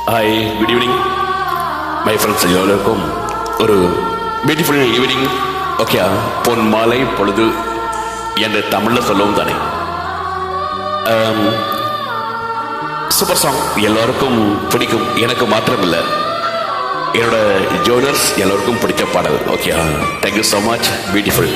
Hi, good evening my friends. எல்லோருக்கும் ஒரு beautiful evening. Okay, பொன் மாலை பொழுது என்று தமிழில் சொல்லவும் தானே. சூப்பர் சாங் எல்லோருக்கும் பிடிக்கும். எனக்கு மாத்திரமில்லை, என்னோட ஜோனர்ஸ் எல்லோருக்கும் பிடிச்ச பாடல். Okay, thank you so much. Beautiful.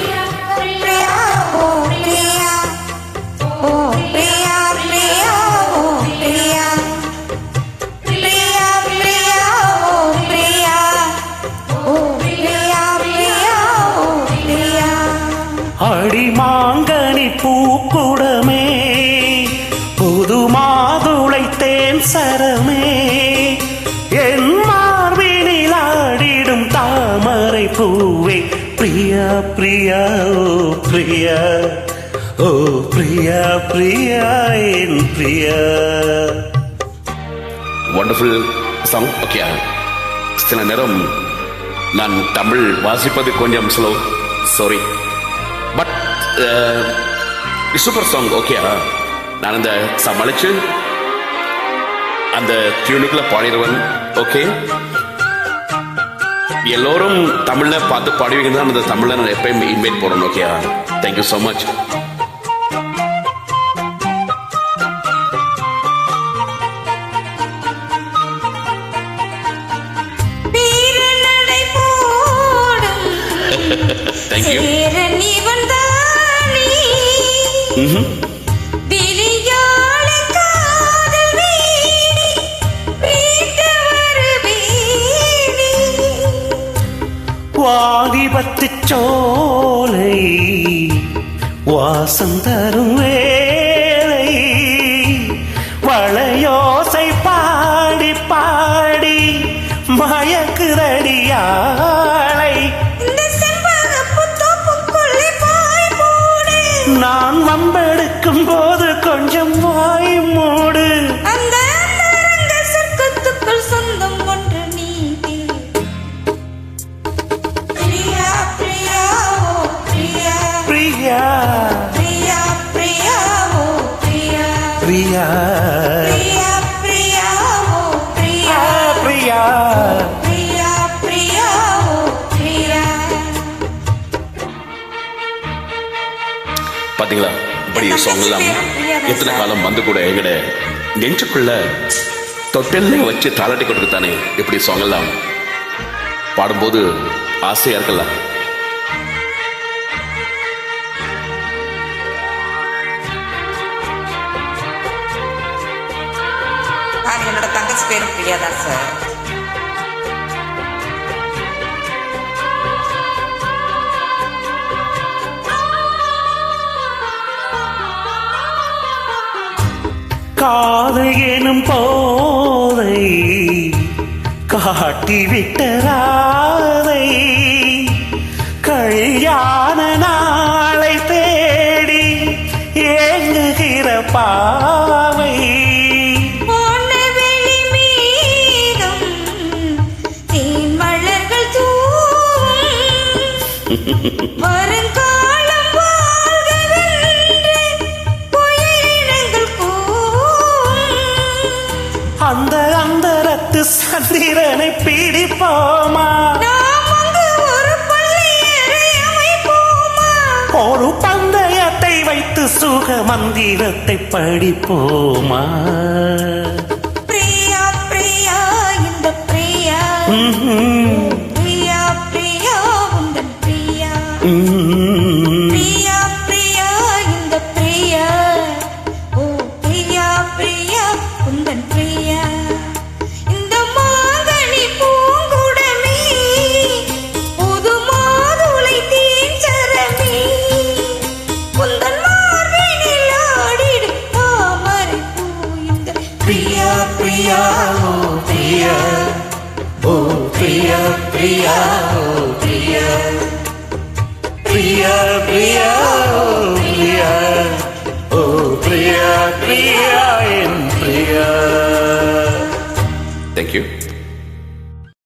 அடிமாங்கனி பூக்குடமே, புது மாதுளை தேன் சரமே, என் மார்பினில் ஆடிடும் தாமரை பூவே, பிரியா பிரியா ஓ பிரியா, ஓ பிரியா பிரியா என் பிரியா. Wonderful song. ஓகே, சில நேரம் நான் தமிழ் வாசிப்பது கொஞ்சம் slow, sorry. But super song. Okay, நான் அந்த சமாளிச்சு அந்த டியூனுக்குள்ள பாடிடுவேன். ஓகே, எல்லோரும் தமிழ்ல பார்த்து பாடுவீங்க தான் அந்த தமிழ்ல நான் எப்பயும் இன்வைட் போறேன். Okay, thank you so much. Thank you. வாதிபத்து சோலை வாசம் தரும் வேலை, வளையோசை பாடி பாடி மயக்குதடியாளை, நான் வம்பெடுக்கும் போது கொஞ்சம் வாய் மூடு. அந்த சொர்க்கத்துக்குள் சொந்தம் ஒன்று நீதி. பிரியா பிரியா ஓ பிரியா, பிரியா பிரியா பிரியா ஓ பிரியா, பிரியா பிரியா பிரியா ஓ பிரியா, பிரியா பிரியா பிரியா ஓ பிரியா. பாத்தீங்களா, இப்படி சாங் எல்லாம் எத்தனை காலம் வந்து கூட எங்கட நெஞ்சுக்குள்ள தொட்டில வச்சு தாளாட்டி கொடுக்குத்தானே. இப்படி சாங் எல்லாம் பாடும்போது ஆசையா இருக்கல. என்னோட தங்கச்சி பேரும் பிரியா தான் சார். காது எனும் போதை காட்டிவிட்ட ராதை, கல்யாண நாளை தேடி ஏங்குகிற பாவை, வருங்காலம் வாழ்கவென்று புயலினங்கள் அந்த அந்தரத்து சந்திரனை பிடிப்போமா, ஒரு பள்ளியறை அமைப்போமா, ஒரு பந்தயத்தை வைத்து சுக மந்திரத்தை படிப்போமா.